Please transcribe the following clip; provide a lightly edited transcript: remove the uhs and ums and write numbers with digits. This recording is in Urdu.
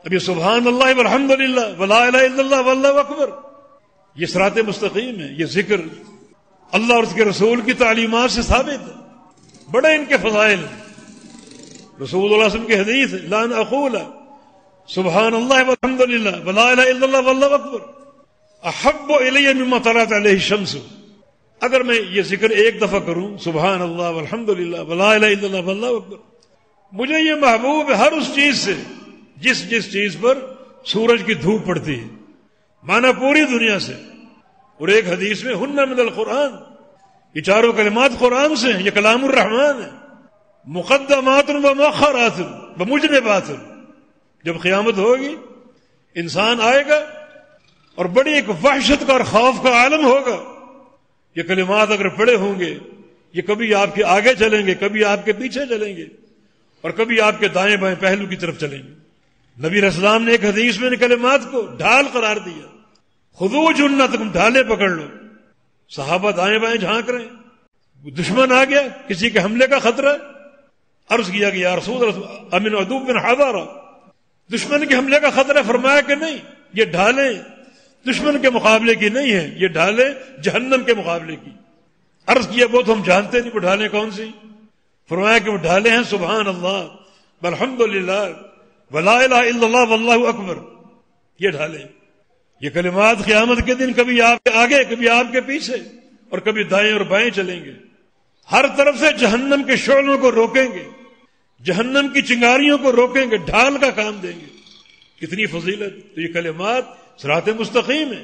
اب یہ سبحان اللہ والحمدللہ ولا الہ الا اللہ واللہ اکبر، یہ صراط مستقیم ہے، یہ ذکر اللہ اور اس کے رسول کی تعلیمات سے ثابت ہے، بڑے ان کے فضائل ہیں۔ رسول اللہ صلی اللہ علیہ وسلم کی حدیث ہے لان اقول سبحان اللہ والحمدللہ ولا الہ الا اللہ واللہ اکبر احب الی مما طلعت علیہ الشمس، اگر میں یہ ذکر ایک دفعہ کروں سبحان اللہ والحمدللہ ولا الہ الا اللہ واللہ اکبر، مجھے یہ محبوب ہے ہر اس چیز سے جس چیز پر سورج کی دھوپ پڑتی ہے، مانا پوری دنیا سے۔ اور ایک حدیث میں ہن من القرآن، یہ چاروں کلمات قرآن سے ہیں، یہ کلام الرحمن ہے، مقدمات و مؤخرات و مجنبات۔ جب قیامت ہوگی انسان آئے گا اور بڑی ایک وحشت کا اور خوف کا عالم ہوگا، یہ کلمات اگر پڑے ہوں گے یہ کبھی آپ کے آگے چلیں گے، کبھی آپ کے پیچھے چلیں گے، اور کبھی آپ کے دائیں بائیں پہلو کی طرف چلیں گے۔ نبی علیہ السلام نے ایک حدیث میں ان کلمات کو ڈھال قرار دیا، خذوا جنتکم، ڈھالے پکڑ لو۔ صحابہ دائیں بائیں جھانک رہے ہیں، دشمن آ گیا، کسی کے حملے کا خطرہ، عرض کیا کہ یا رسول اللہ امن عدو بن حضارہ، دشمن کے حملے کا خطرہ، فرمایا کہ نہیں، یہ ڈھالیں دشمن کے مقابلے کی نہیں ہے، یہ ڈھالیں جہنم کے مقابلے کی۔ عرض کیا وہ تو ہم جانتے نہیں، وہ ڈھالیں کون سی؟ فرمایا کہ وہ ڈھالیں ہیں سبحان اللہ والحمدللہ ولا الہ الا اللہ واللہ اکبر، یہ ڈھالیں۔ یہ کلمات قیامت کے دن کبھی آپ کے آگے، کبھی آپ کے پیچھے، اور کبھی دائیں اور بائیں چلیں گے، ہر طرف سے جہنم کے شعلوں کو روکیں گے، جہنم کی چنگاریوں کو روکیں گے، ڈھال کا کام دیں گے۔ کتنی فضیلت! تو یہ کلمات صراط مستقیم ہے۔